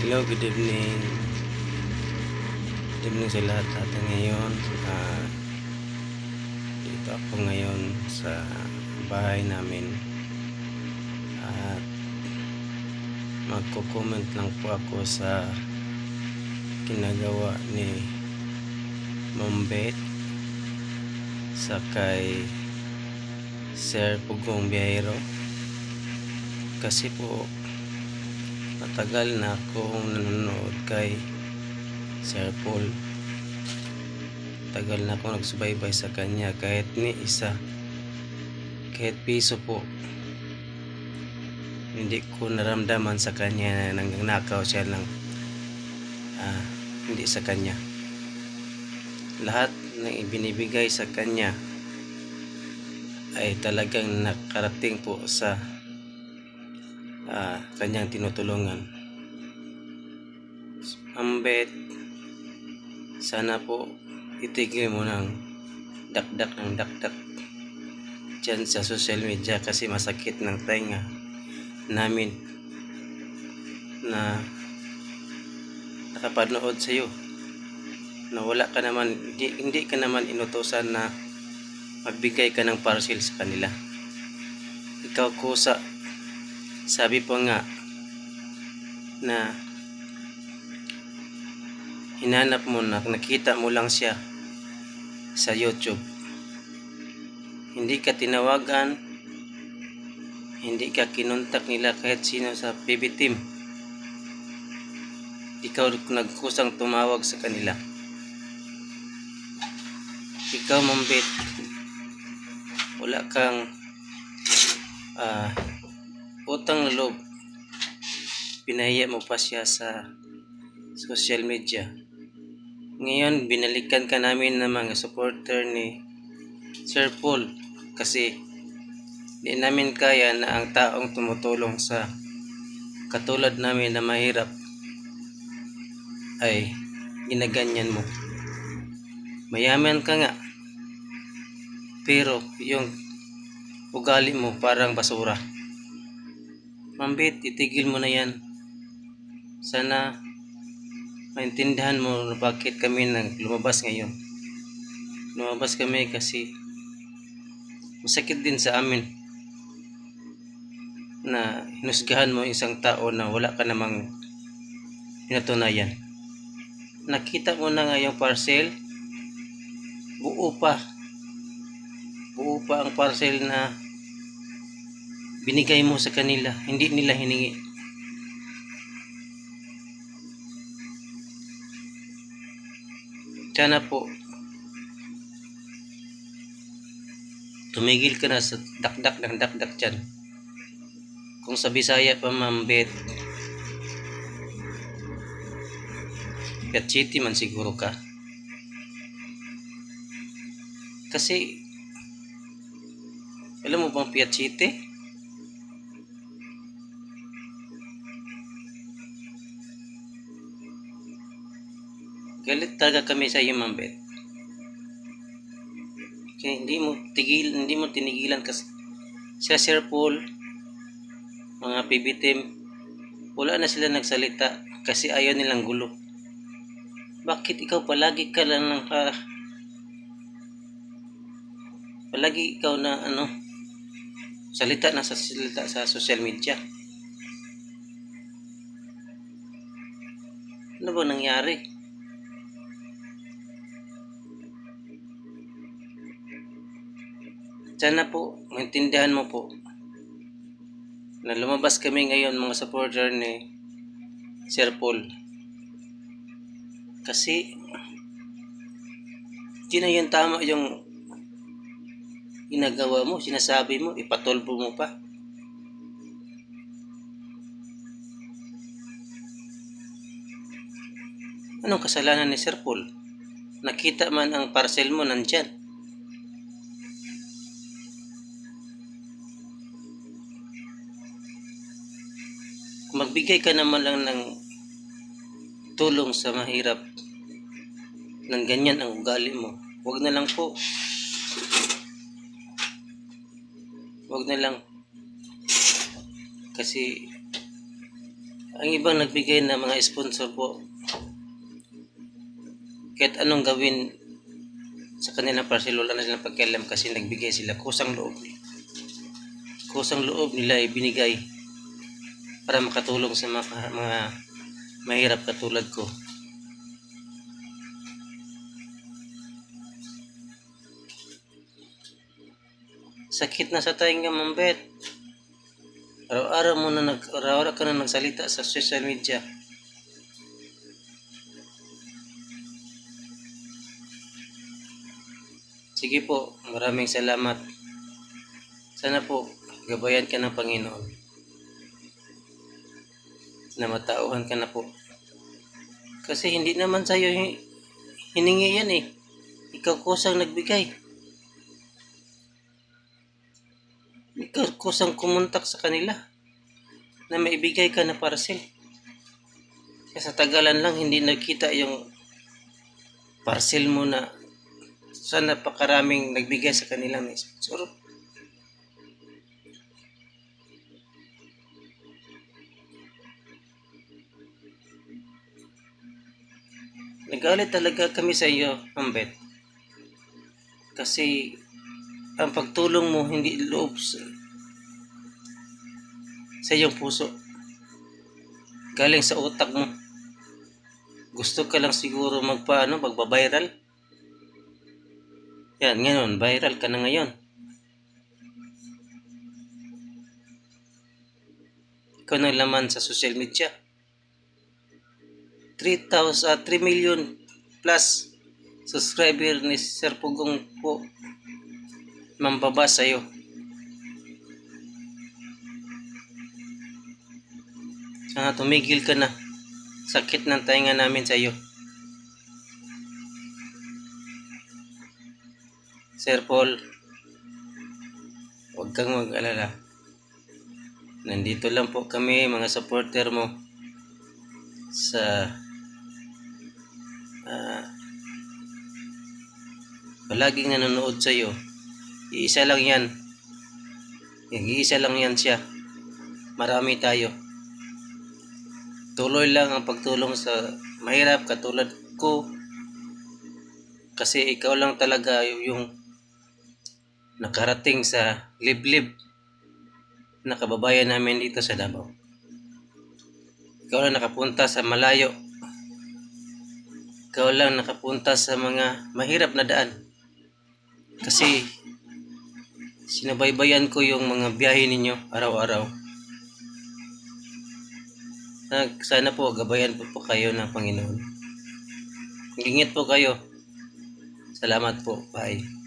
Hello, good evening. Good evening sa lahat natin ngayon. Dito ako ngayon sa bahay namin. At magko-comment lang po ako sa ginagawa ni Ma'am Beth sa kay Sir Pugong Biyahero. Kasi po matagal na akong nanonood kay Sir Paul. Tagal na akong nagsubaybay sa kanya, kahit ni isa, kahit piso po hindi ko naramdaman sa kanya na nangnakaw siya ng hindi sa kanya. Lahat ng ibinibigay sa kanya ay talagang nakarating po sa kanyang tinutulungan. Ma'am Beth, sana po itigil mo ng dakdak dyan sa social media, kasi masakit ng tainga namin na nakapanood sa iyo na wala ka naman, hindi ka naman inutusan na magbigay ka ng parcel sa kanila. Ikaw kusa, sabi pa nga na hinanap mo na, nakita mo lang siya sa YouTube. Hindi ka tinawagan, hindi ka kinontak nila kahit sino sa PB team. Ikaw nagkusang tumawag sa kanila. Ikaw, Ma'am Beth, wala kang utang na loob. Pinahiya mo pa siya sa social media. Ngayon, binalikan ka namin ng mga supporter ni Sir Paul, kasi di namin kaya na ang taong tumutulong sa katulad namin na mahirap ay ginaganyan mo. Mayaman ka nga, pero yung ugali mo parang basura. Ma'am Beth, itigil mo na yan. Sana maintindihan mo bakit kami lumabas ngayon. Lumabas kami kasi masakit din sa amin na hinusgahan mo isang tao na wala ka namang pinatunayan. Nakita mo na nga yung parcel, buo pa ang parcel na binigay mo sa kanila, hindi nila hiningi. Sana po tumigil ka na sa dakdak dyan. Kung sa Bisaya pa, Ma'am Beth, Piachiti man siguro ka. Kasi alam mo bang Piachiti? Galit talaga kami sa iyo, Ma'am Beth. Kaya hindi mo tinigilan kasi sa Sir Paul, mga PB team, wala na sila nagsalita kasi ayaw nilang gulo. Bakit ikaw palagi ka lang palagi ikaw na salita sa social media? Ano ba nangyari? Sana po maintindihan mo po na lumabas kami ngayon, mga supporter ni Sir Paul, kasi di na yan tama yung ginagawa mo, sinasabi mo, ipatulpo mo pa. Anong kasalanan ni Sir Paul? Nakita man ang parcel mo, nandyan. Magbigay ka naman lang ng tulong sa mahirap ng ganyan ang ugali mo. Huwag na lang po. Huwag na lang. Kasi Ang ibang nagbigay na mga sponsor po, kahit anong gawin sa kanilang parcel, wala na silang pagkialam kasi nagbigay sila. Kusang loob nila ibinigay para makatulong sa mga mahirap katulad ko. Sakit na sa tainga, Ma'am Bet. Araw-araw ka na nagsalita sa social media. Sige po, maraming salamat. Sana po, gabayan ka ng Panginoon. Na matauhan ka na po. Kasi hindi naman sa'yo hiningi yan eh. Ikaw kusang nagbigay. Ikaw kusang kumontak sa kanila na maibigay ka na parcel. Kaya sa tagalan lang hindi nakita yung parcel mo na sa napakaraming nagbigay sa kanilang sponsor. Nagalit talaga kami sa iyo, Ambet. Kasi ang pagtulong mo hindi loob sa iyong puso. Galing sa utak mo. Gusto ka lang siguro magba-viral. Yan, ngayon, viral ka na ngayon. Ikaw na laman sa social media. 3 million plus subscriber ni Sir Pugong po mambaba sa'yo. Sana tumigil ka na. Sakit ng tainga namin sa'yo. Sir Paul, huwag kang mag-alala. Nandito lang po kami, mga supporter mo, sa palaging nanonood sa iyo. Iisa lang yan. Iisa lang yan siya. Marami tayo. Tuloy lang ang pagtulong sa mahirap katulad ko. Kasi ikaw lang talaga yung nakarating sa liblib na kababayan namin dito sa Davao. Ikaw lang nakapunta sa malayo. Ikaw lang nakapunta sa mga mahirap na daan. Kasi sinabaybayan ko yung mga biyahe ninyo araw-araw. Sana po gabayan po kayo ng Panginoon. Ingat po kayo. Salamat po. Bye.